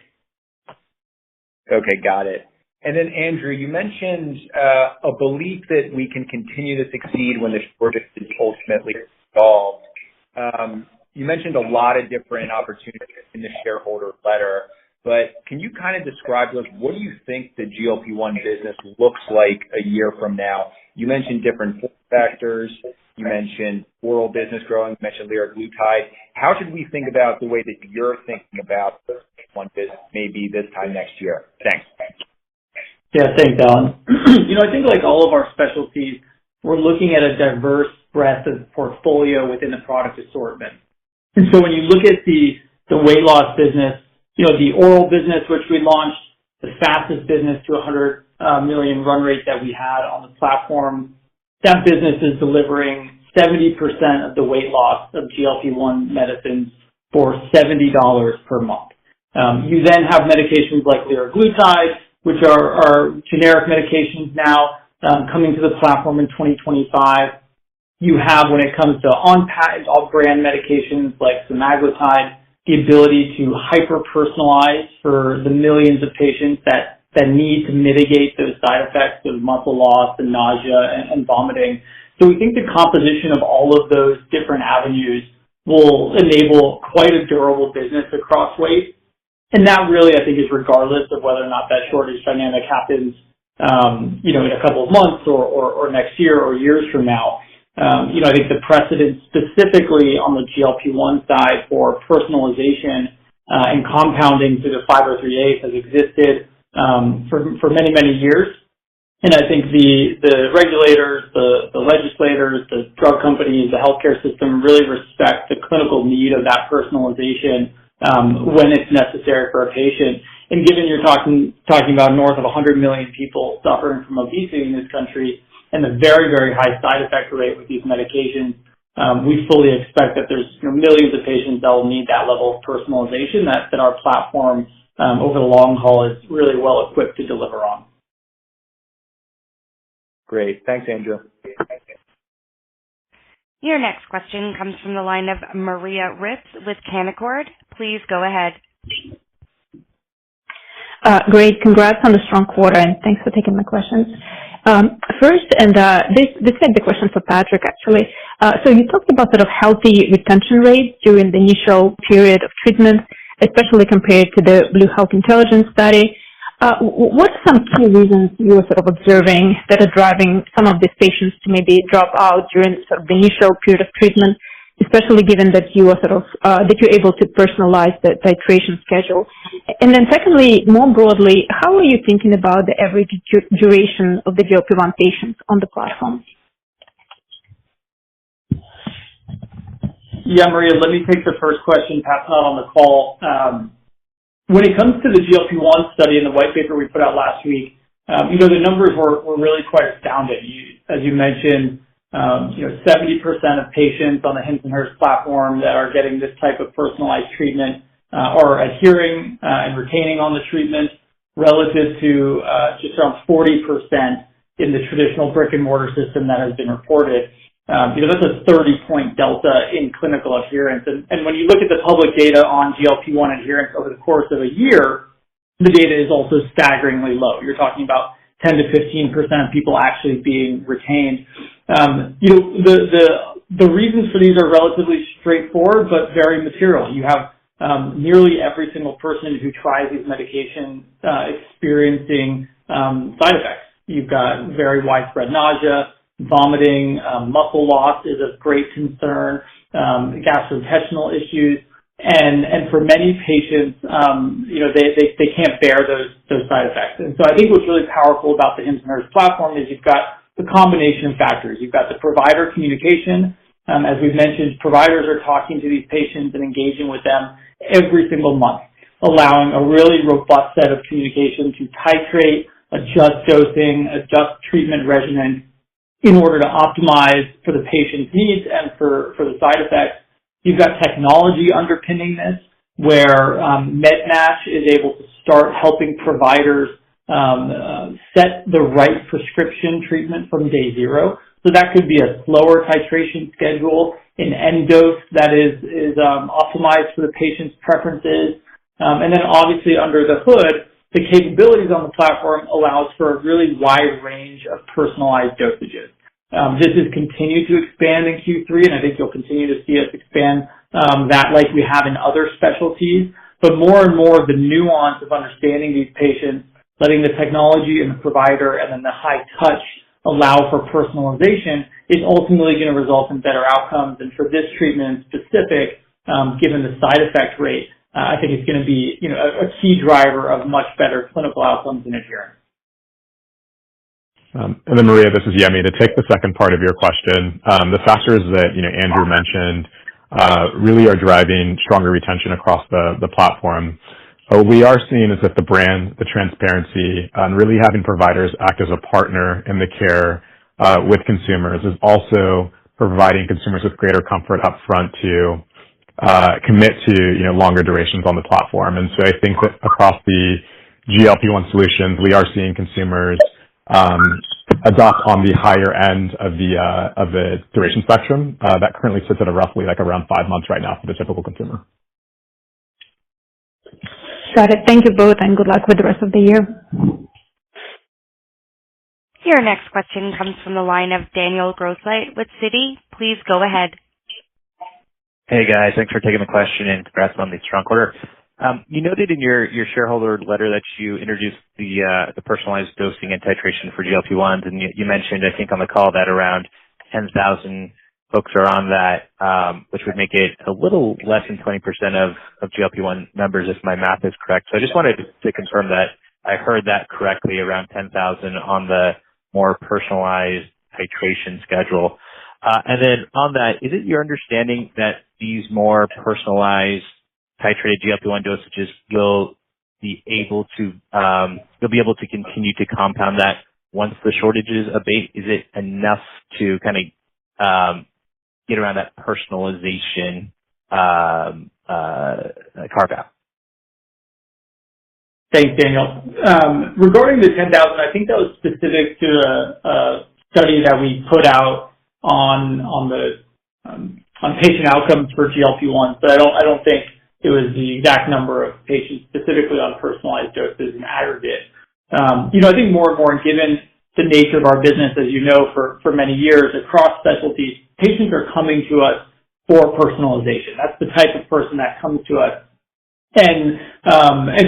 Okay, got it. And then, Andrew, you mentioned a belief that we can continue to succeed when the shortage is ultimately resolved. You mentioned a lot of different opportunities in the shareholder letter, but can you kind of describe to us what do you think the GLP-1 business looks like a year from now? You mentioned different factors. You mentioned oral business growing. You mentioned liraglutide. How should we think about the way that you're thinking about one business maybe this time next year? Thanks. Yeah, thanks, Alan. I think like all of our specialties, we're looking at a diverse breadth of portfolio within the product assortment. And so when you look at the weight loss business, the oral business, which we launched, the fastest business to 100 million run rate that we had on the platform, that business is delivering 70% of the weight loss of GLP-1 medicines for $70 per month. You then have medications like liraglutide, which are generic medications now coming to the platform in 2025. You have, when it comes to on-patent, all-brand medications like semaglutide, the ability to hyper-personalize for the millions of patients that need to mitigate those side effects of muscle loss and nausea and vomiting. So we think the composition of all of those different avenues will enable quite a durable business across weight. And that really, I think, is regardless of whether or not that shortage dynamic happens, in a couple of months or next year or years from now. I think the precedent specifically on the GLP-1 side for personalization and compounding through the 503A has existed for many, many years. And I think the regulators, the legislators, the drug companies, the healthcare system really respect the clinical need of that personalization when it's necessary for a patient. And given you're talking about north of 100 million people suffering from obesity in this country and the very, very high side effect rate with these medications, we fully expect that there's millions of patients that will need that level of personalization that our platform over the long haul is really well equipped to deliver on. Great. Thanks, Andrew. Your next question comes from the line of Maria Ripps with Canaccord. Please go ahead. Great. Congrats on the strong quarter, and thanks for taking my questions. First, and this is the question for Patrick, actually. So you talked about sort of healthy retention rates during the initial period of treatment, especially compared to the Blue Health Intelligence study. What are some key reasons you were sort of observing that are driving some of these patients to maybe drop out during sort of the initial period of treatment, especially given that you are that you're able to personalize the titration schedule? And then secondly, more broadly, how are you thinking about the average duration of the GLP-1 patients on the platform? Yeah, Maria, let me take the first question, pass it on the call. When it comes to the GLP-1 study and the white paper we put out last week, the numbers were really quite astounding. As you mentioned, 70% of patients on the HIMS and HERS platform that are getting this type of personalized treatment are adhering and retaining on the treatment relative to just around 40% in the traditional brick and mortar system that has been reported. That's a 30-point delta in clinical adherence. And when you look at the public data on GLP-1 adherence over the course of a year, the data is also staggeringly low. You're talking about 10 to 15% of people actually being retained. The reasons for these are relatively straightforward, but very material. You have nearly every single person who tries these medications experiencing side effects. You've got very widespread nausea, vomiting, muscle loss is of great concern, gastrointestinal issues, and for many patients, they can't bear those side effects. And so I think what's really powerful about the HIMS and HERS platform is you've got the combination of factors. You've got the provider communication. As we've mentioned, providers are talking to these patients and engaging with them every single month, allowing a really robust set of communication to titrate, adjust dosing, adjust treatment regimen in order to optimize for the patient's needs and for the side effects. You've got technology underpinning this, where MedMatch is able to start helping providers set the right prescription treatment from day zero. So that could be a slower titration schedule, an end dose that is optimized for the patient's preferences. And then obviously under the hood, the capabilities on the platform allows for a really wide range of personalized dosages. This has continued to expand in Q3, and I think you'll continue to see us expand that like we have in other specialties. But more and more of the nuance of understanding these patients, letting the technology and the provider and then the high touch allow for personalization is ultimately going to result in better outcomes. And for this treatment in specific, given the side effect rate, I think it's going to be a key driver of much better clinical outcomes and adherence. And then Maria, this is Yemi. To take the second part of your question, the factors that Andrew mentioned really are driving stronger retention across the platform. What we are seeing is that the brand, the transparency, and really having providers act as a partner in the care with consumers is also providing consumers with greater comfort up front to commit to longer durations on the platform. And so I think that across the GLP-1 solutions, we are seeing consumers adopt on the higher end of the duration spectrum that currently sits at roughly around 5 months right now for the typical consumer. Got it. Thank you both, and good luck with the rest of the year. Your next question comes from the line of Daniel Grosslight with Citi. Please go ahead. Hey guys, thanks for taking the question and congrats on the strong quarter. You noted in your shareholder letter that you introduced the personalized dosing and titration for GLP-1s, and you mentioned, I think, on the call that around 10,000 folks are on that, which would make it a little less than 20% of GLP-1 members, if my math is correct. So I just wanted to confirm that I heard that correctly, around 10,000 on the more personalized titration schedule. And then on that, is it your understanding that these more personalized titrated GLP-1 dosages will be able to you'll be able to continue to compound that once the shortages abate? Is it enough to kind of get around that personalization carve out? Thanks, Daniel. Regarding the 10,000, I think that was specific to a study that we put out on patient outcomes for GLP-1s, but I don't think it was the exact number of patients specifically on personalized doses in aggregate. I think more and more, given the nature of our business, as you know, for many years across specialties, patients are coming to us for personalization. That's the type of person that comes to us. And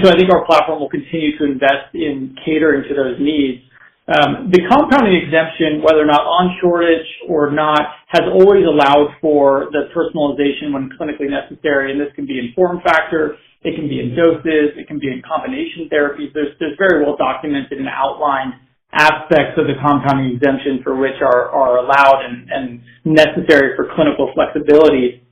so I think our platform will continue to invest in catering to those needs. The compounding exemption, whether or not on shortage or not, has always allowed for the personalization when clinically necessary, and this can be in form factor, it can be in doses, it can be in combination therapies. There's very well documented and outlined aspects of the compounding exemption for which are allowed and necessary for clinical flexibility.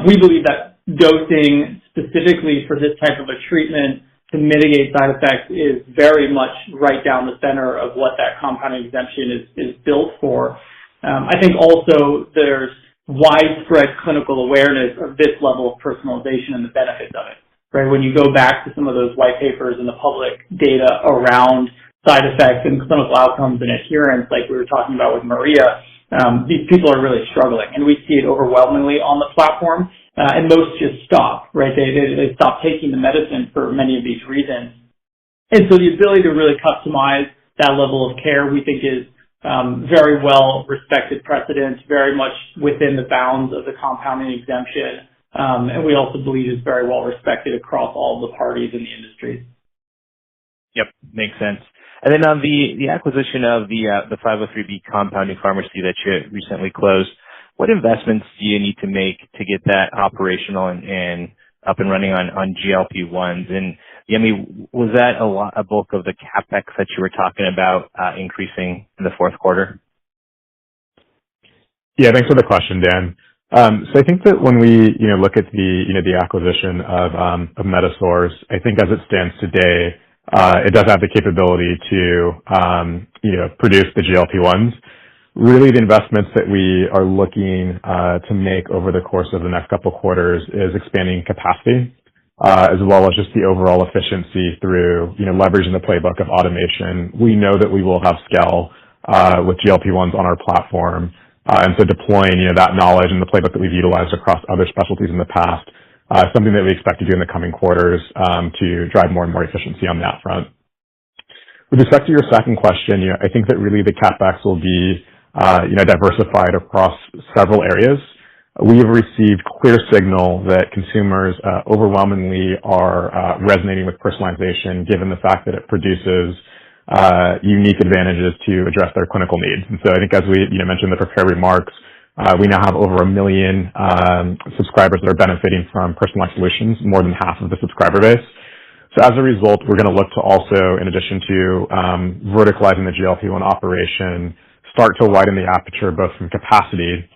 We believe that dosing specifically for this type of a treatment to mitigate side effects is very much right down the center of what that compounding exemption is built for. I think also there's widespread clinical awareness of this level of personalization and the benefits of it, right? When you go back to some of those white papers and the public data around side effects and clinical outcomes and adherence, like we were talking about with Maria, these people are really struggling, and we see it overwhelmingly on the platform. And most just stop, right? They stop taking the medicine for many of these reasons. And so the ability to really customize that level of care, we think, is very well respected precedent, very much within the bounds of the compounding exemption. And we also believe is very well respected across all the parties in the industry. Yep, makes sense. And then on the acquisition of the 503B compounding pharmacy that you recently closed, what investments do you need to make to get that operational and up and running on GLP-1s? And Yemi, was that a bulk of the CapEx that you were talking about increasing in the fourth quarter? Yeah, thanks for the question, Dan. So I think that when we look at the acquisition of Metasource, I think as it stands today, it does have the capability to produce the GLP-1s. Really, the investments that we are looking to make over the course of the next couple of quarters is expanding capacity, as well as just the overall efficiency through leveraging the playbook of automation. We know that we will have scale with GLP-1s on our platform, and so deploying that knowledge and the playbook that we've utilized across other specialties in the past, something that we expect to do in the coming quarters to drive more and more efficiency on that front. With respect to your second question, I think that really the CapEx will be diversified across several areas. We have received clear signal that consumers overwhelmingly are resonating with personalization, given the fact that it produces unique advantages to address their clinical needs. And so I think as we mentioned in the prepared remarks, we now have over 1 million subscribers that are benefiting from personalized solutions, more than half of the subscriber base. So as a result, we're going to look to also, in addition to verticalizing the GLP-1 operation, start to widen the aperture both from capacity,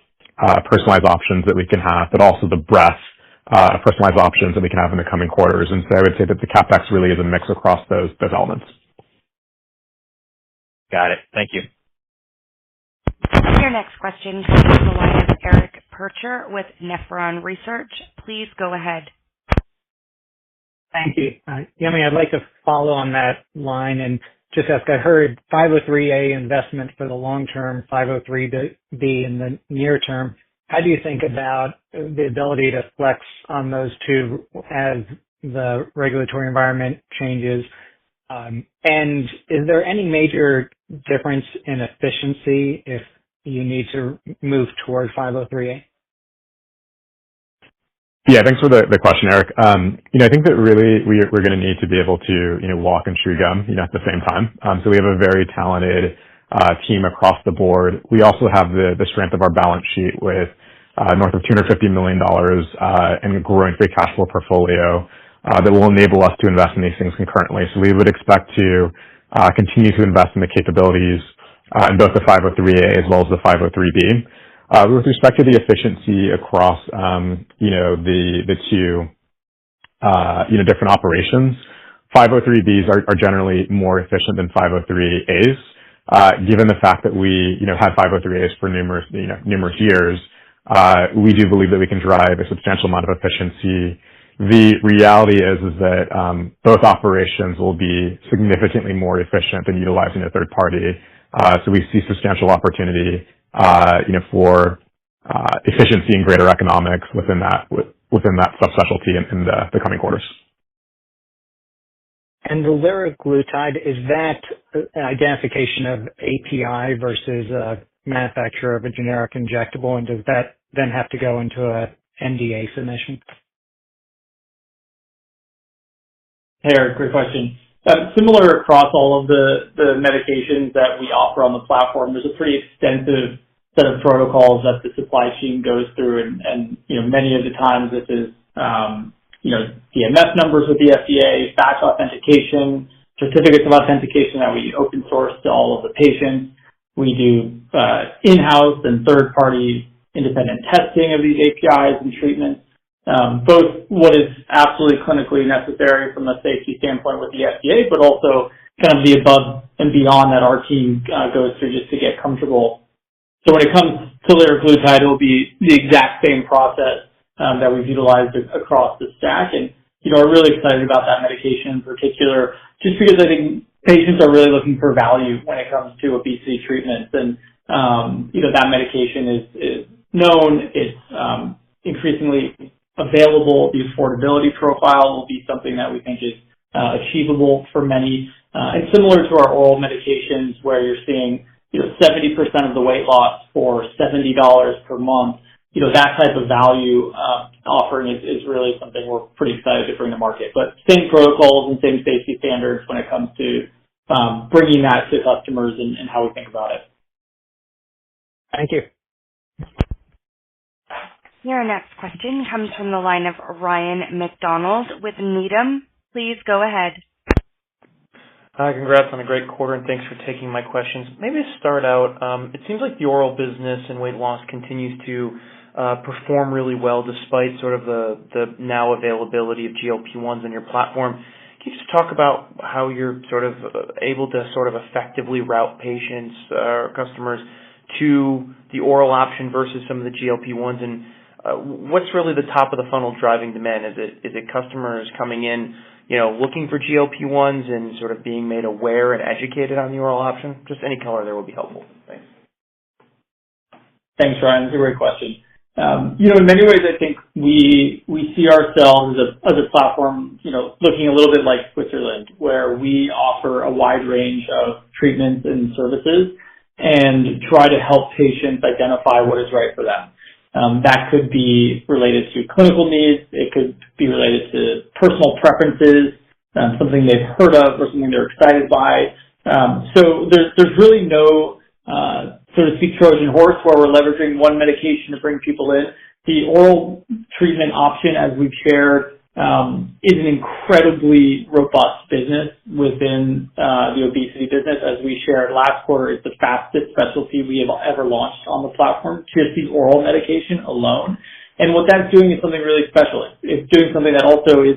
personalized options that we can have, but also the breadth of personalized options that we can have in the coming quarters. And so I would say that the CapEx really is a mix across those elements. Got it. Thank you. Your next question comes from the line of Eric Percher with Nephron Research. Please go ahead. Thank you. Yemi, I'd like to follow on that line and just ask, I heard 503A investment for the long term, 503B in the near term. How do you think about the ability to flex on those two as the regulatory environment changes? And is there any major difference in efficiency if you need to move toward 503A? Yeah, thanks for the question, Eric. I think that really we're going to need to be able to, walk and chew gum, at the same time. So we have a very talented team across the board. We also have the strength of our balance sheet with north of $250 million and a growing free cash flow portfolio that will enable us to invest in these things concurrently. So we would expect to continue to invest in the capabilities in both the 503A as well as the 503B. With respect to the efficiency across, the two, different operations, 503Bs are generally more efficient than 503As. Given the fact that we, had 503As for numerous years, we do believe that we can drive a substantial amount of efficiency. The reality is that both operations will be significantly more efficient than utilizing a third party. So we see substantial opportunity, for efficiency and greater economics within that subspecialty in the coming quarters. And the liraglutide, is that an identification of API versus a manufacturer of a generic injectable, and does that then have to go into a NDA submission? Hey, Eric, great question. Similar across all of the medications that we offer on the platform, there's a pretty extensive set of protocols that the supply chain goes through, and many of the times this is DMS numbers with the FDA, batch authentication, certificates of authentication that we open source to all of the patients. We do in-house and third-party independent testing of these APIs and treatments, both what is absolutely clinically necessary from a safety standpoint with the FDA, but also kind of the above and beyond that our team goes through just to get comfortable. So when it comes to liraglutide, it will be the exact same process that we've utilized across the stack. And, we're really excited about that medication in particular, just because I think patients are really looking for value when it comes to obesity treatments. And, that medication is known, it's increasingly available. The affordability profile will be something that we think is achievable for many. And similar to our oral medications where you're seeing 70% of the weight loss for $70 per month, that type of value offering is really something we're pretty excited to bring to market. But same protocols and same safety standards when it comes to bringing that to customers and how we think about it. Thank you. Your next question comes from the line of Ryan McDonald with Needham. Please go ahead. Hi, congrats on a great quarter, and thanks for taking my questions. Maybe to start out, it seems like the oral business and weight loss continues to perform really well despite sort of the now availability of GLP-1s on your platform. Can you just talk about how you're sort of able to sort of effectively route patients or customers to the oral option versus some of the GLP-1s, and what's really the top of the funnel driving demand? Is it customers coming in, looking for GLP-1s and sort of being made aware and educated on the oral option? Just any color there would be helpful. Thanks. Thanks, Ryan. It's a great question. In many ways, I think we see ourselves as a platform, looking a little bit like Switzerland, where we offer a wide range of treatments and services and try to help patients identify what is right for them. That could be related to clinical needs. It could be related to personal preferences, something they've heard of or something they're excited by. So there's really no, so to speak, Trojan horse where we're leveraging one medication to bring people in. The oral treatment option, as we've shared, is an incredibly robust business within the obesity business. As we shared last quarter, it's the fastest specialty we have ever launched on the platform, just the oral medication alone. And what that's doing is something really special. It's doing something that also is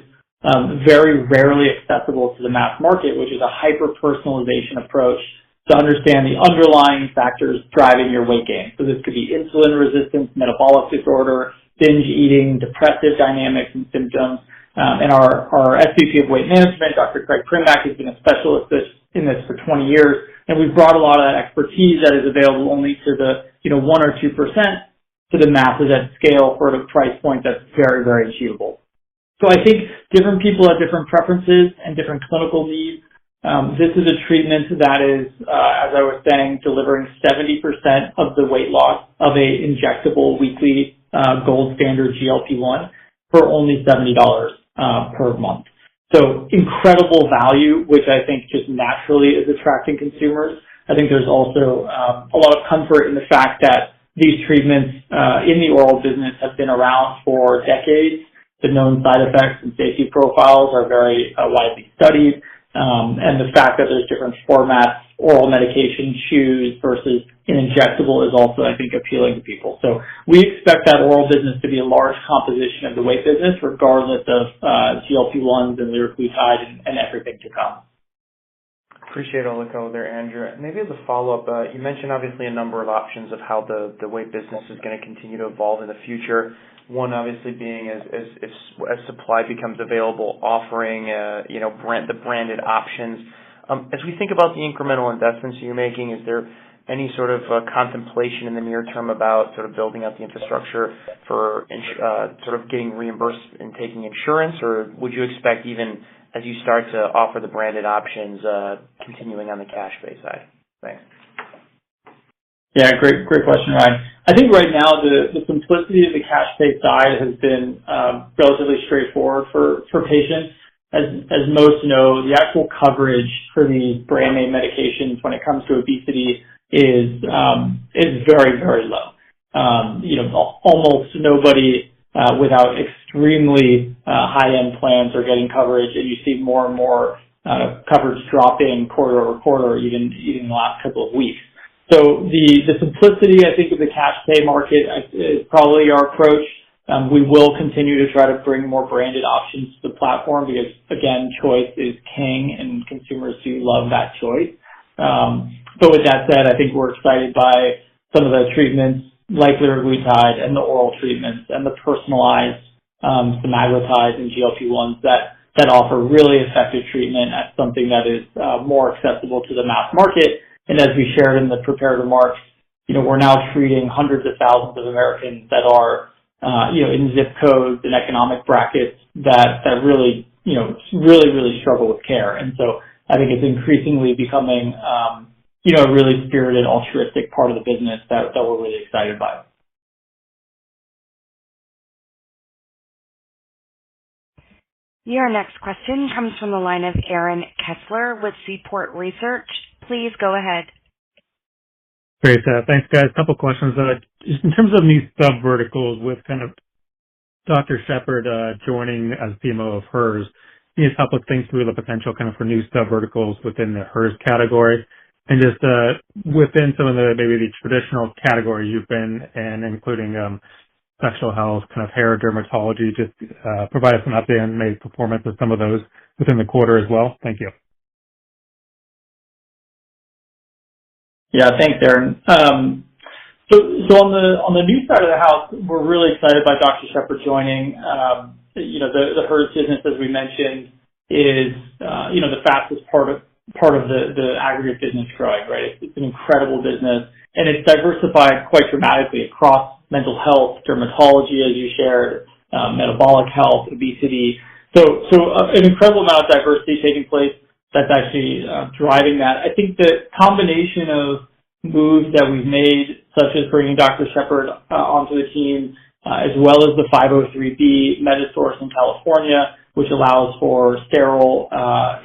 very rarely accessible to the mass market, which is a hyper-personalization approach to understand the underlying factors driving your weight gain. So this could be insulin resistance, metabolic disorder, binge eating, depressive dynamics and symptoms. And our SVP of weight management, Dr. Craig Primack, has been a specialist in this for 20 years. And we've brought a lot of that expertise that is available only to the 1 or 2% to the masses at scale for a price point that's very, very achievable. So I think different people have different preferences and different clinical needs. This is a treatment that is, as I was saying, delivering 70% of the weight loss of a injectable weekly gold standard GLP-1. for only $70 per month. So incredible value, which I think just naturally is attracting consumers. I think there's also a lot of comfort in the fact that these treatments in the oral business have been around for decades. The known side effects and safety profiles are very widely studied. And the fact that there's different formats, oral medication chews versus an injectable is also, I think, appealing to people. So we expect that oral business to be a large composition of the weight business, regardless of GLP-1s and liraglutide and everything to come. Appreciate all the color there, Andrew. Maybe as a follow-up, you mentioned obviously a number of options of how the weight business is going to continue to evolve in the future. One obviously being as supply becomes available, offering the branded options. As we think about the incremental investments you're making, is there any sort of contemplation in the near term about sort of building out the infrastructure for sort of getting reimbursed and taking insurance, or would you expect even as you start to offer the branded options, continuing on the cash pay side? Thanks. Yeah, great question, Ryan. I think right now the simplicity of the cash pay side has been relatively straightforward for patients. As most know, the actual coverage for these brand name medications when it comes to obesity is very, very low. Almost nobody without extremely high-end plans are getting coverage, and you see more and more coverage dropping quarter over quarter, even in the last couple of weeks. So the simplicity, I think, of the cash pay market is probably our approach. We will continue to try to bring more branded options to the platform because, again, choice is king, and consumers do love that choice. But with that said, I think we're excited by some of the treatments like liraglutide and the oral treatments and the personalized semaglutides and GLP-1s that offer really effective treatment at something that is more accessible to the mass market. And as we shared in the prepared remarks, we're now treating hundreds of thousands of Americans that are, in zip codes and economic brackets that really, really struggle with care. And so I think it's increasingly becoming, a really spirited, altruistic part of the business that we're really excited by. Your next question comes from the line of Aaron Kessler with Seaport Research. Please go ahead. Great. Thanks, guys. A couple questions. Just in terms of new sub-verticals with kind of Dr. Shepard joining as CMO of HERS, can you just help us think through the potential kind of for new sub-verticals within the HERS category? And just within some of maybe the traditional categories you've been in, including sexual health, kind of hair, dermatology, just provide us an update on maybe performance of some of those within the quarter as well. Thank you. Yeah, thanks, Aaron. So on the new side of the house, we're really excited by Dr. Shepard joining. The HERS business, as we mentioned, is the fastest part of the aggregate business growing. Right, it's an incredible business, and it's diversified quite dramatically across mental health, dermatology, as you shared, metabolic health, obesity. So an incredible amount of diversity taking place. That's actually driving that. I think the combination of moves that we've made, such as bringing Dr. Shepard onto the team, as well as the 503B Medisource in California, which allows for sterile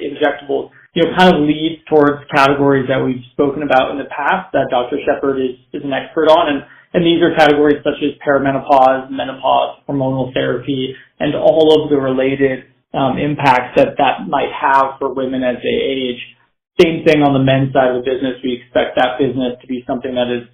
injectables, kind of leads towards categories that we've spoken about in the past that Dr. Shepard is an expert on. And these are categories such as perimenopause, menopause, hormonal therapy, and all of the related impacts that might have for women as they age. Same thing on the men's side of the business. We expect that business to be something that is,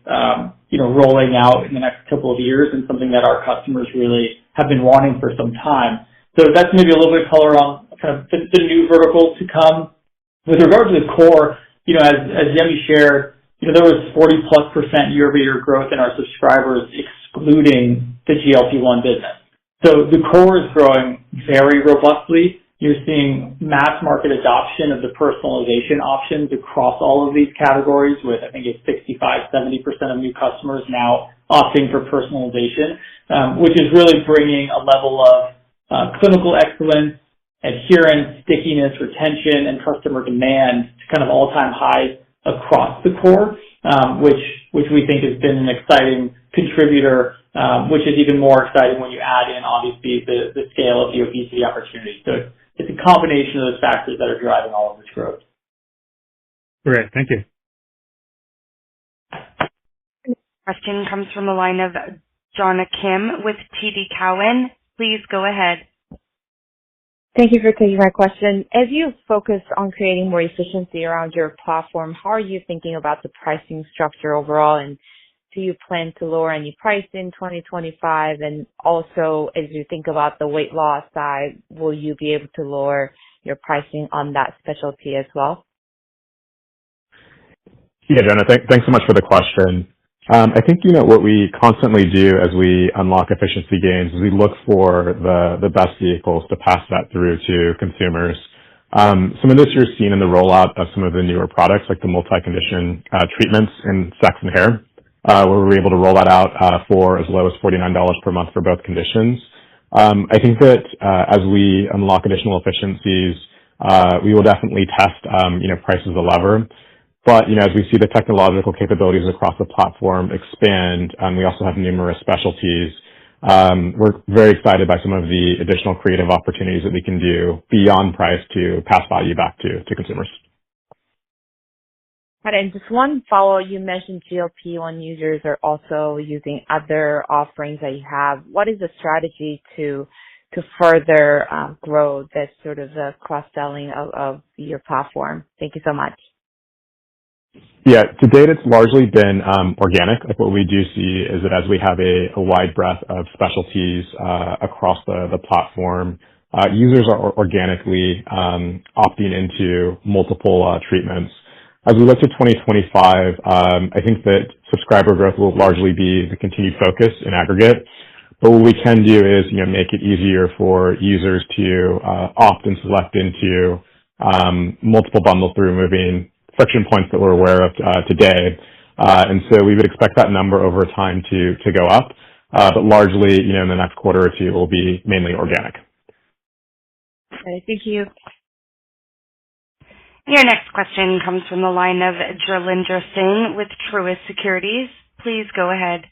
rolling out in the next couple of years and something that our customers really have been wanting for some time. So that's maybe a little bit of color on kind of the new verticals to come. With regard to the core, as Yemi shared, there was 40+% year-over-year growth in our subscribers, excluding the GLP-1 business. So the core is growing very robustly. You're seeing mass market adoption of the personalization options across all of these categories with, I think it's 65-70% of new customers now opting for personalization, which is really bringing a level of clinical excellence, adherence, stickiness, retention, and customer demand to kind of all-time highs across the core, which which we think has been an exciting contributor, which is even more exciting when you add in, obviously, the scale of the obesity opportunity. So it's a combination of those factors that are driving all of this growth. Great. Thank you. Question comes from the line of Jonna Kim with TD Cowen. Please go ahead. Thank you for taking my question. As you focus on creating more efficiency around your platform, how are you thinking about the pricing structure overall, and do you plan to lower any price in 2025? And also, as you think about the weight loss side, will you be able to lower your pricing on that specialty as well? Yeah, Jenna, thanks so much for the question. I think, what we constantly do as we unlock efficiency gains is we look for the best vehicles to pass that through to consumers. Some of this you're seeing in the rollout of some of the newer products, like the multi-condition treatments in sex and hair, where we're able to roll that out for as low as $49 per month for both conditions. I think that as we unlock additional efficiencies, we will definitely test, price as a lever. But, as we see the technological capabilities across the platform expand, we also have numerous specialties. We're very excited by some of the additional creative opportunities that we can do beyond price to pass value back to consumers. And just one follow, you mentioned GLP-1 users are also using other offerings that you have. What is the strategy to further grow this sort of the cross-selling of your platform? Thank you so much. Yeah, to date, it's largely been organic. Like what we do see is that as we have a wide breadth of specialties across the platform, users are organically opting into multiple treatments. As we look to 2025, I think that subscriber growth will largely be the continued focus in aggregate. But what we can do is, make it easier for users to opt and select into multiple bundles through removing friction points that we're aware of today. And so we would expect that number over time to go up. But largely, in the next quarter or two, it will be mainly organic. Okay, thank you. Your next question comes from the line of Jailendra Singh with Truist Securities. Please go ahead.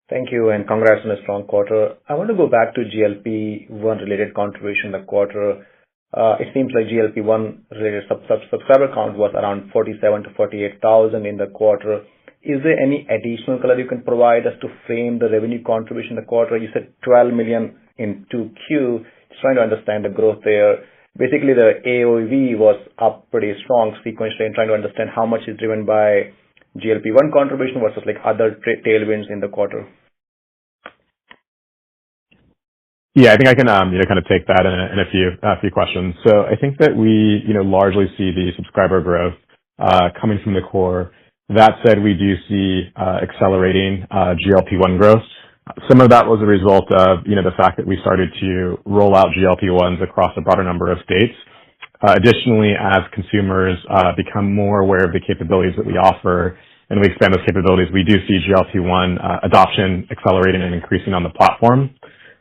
Thank you, and congrats on a strong quarter. I want to go back to GLP-1 related contribution in the quarter. It seems like GLP-1 related subscriber count was around 47 to 48,000 in the quarter. Is there any additional color you can provide us to frame the revenue contribution in the quarter? You said $12 million in 2Q. Just trying to understand the growth there. Basically, the AOV was up pretty strong sequentially, and trying to understand how much is driven by GLP-1 contribution versus like other tailwinds in the quarter. Yeah, I think I can kind of take that in a few questions. So I think that we largely see the subscriber growth coming from the core. That said, we do see accelerating GLP-1 growth. Some of that was a result of the fact that we started to roll out GLP-1s across a broader number of states. Additionally, as consumers become more aware of the capabilities that we offer and we expand those capabilities, we do see GLP-1 adoption accelerating and increasing on the platform.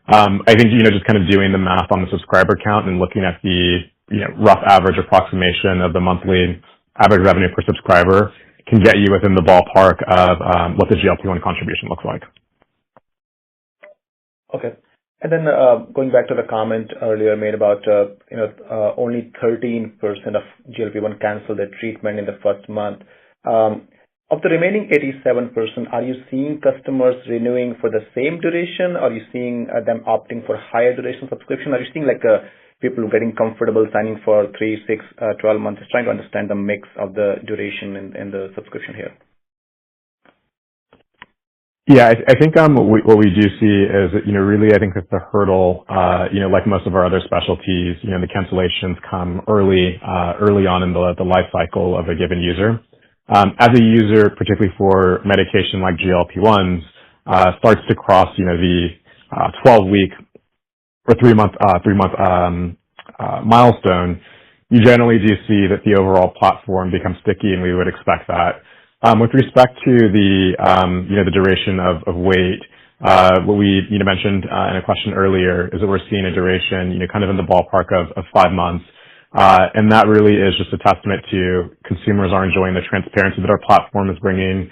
I think, just kind of doing the math on the subscriber count and looking at the, rough average approximation of the monthly average revenue per subscriber can get you within the ballpark of what the GLP-1 contribution looks like. Okay. And then going back to the comment earlier made about, only 13% of GLP-1 canceled their treatment in the first month. Of the remaining 87%, are you seeing customers renewing for the same duration? Are you seeing them opting for higher duration subscription? Are you seeing like people getting comfortable signing for 3, 6, 12 months? Just trying to understand the mix of the duration in the subscription here. Yeah, I think what we do see is that, really I think that the hurdle, like most of our other specialties, the cancellations come early on in the life cycle of a given user. As a user, particularly for medication like GLP-1s, starts to cross, the 12-week or 3-month milestone, you generally do see that the overall platform becomes sticky, and we would expect that. With respect to the duration of weight, what we mentioned in a question earlier is that we're seeing a duration, kind of in the ballpark of 5 months. And that really is just a testament to consumers are enjoying the transparency that our platform is bringing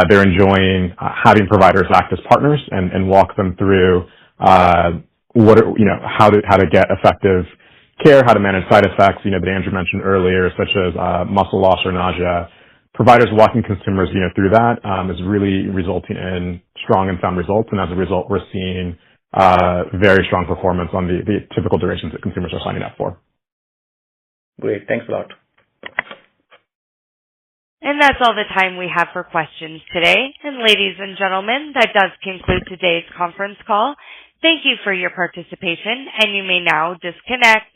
They're enjoying having providers act as partners and walk them through how to get effective care, how to manage side effects, that Andrew mentioned earlier, such as muscle loss or nausea. Providers walking consumers, through that is really resulting in strong and sound results, and as a result, we're seeing very strong performance on the typical durations that consumers are signing up for. Great, thanks a lot. And that's all the time we have for questions today. And ladies and gentlemen, that does conclude today's conference call. Thank you for your participation, and you may now disconnect.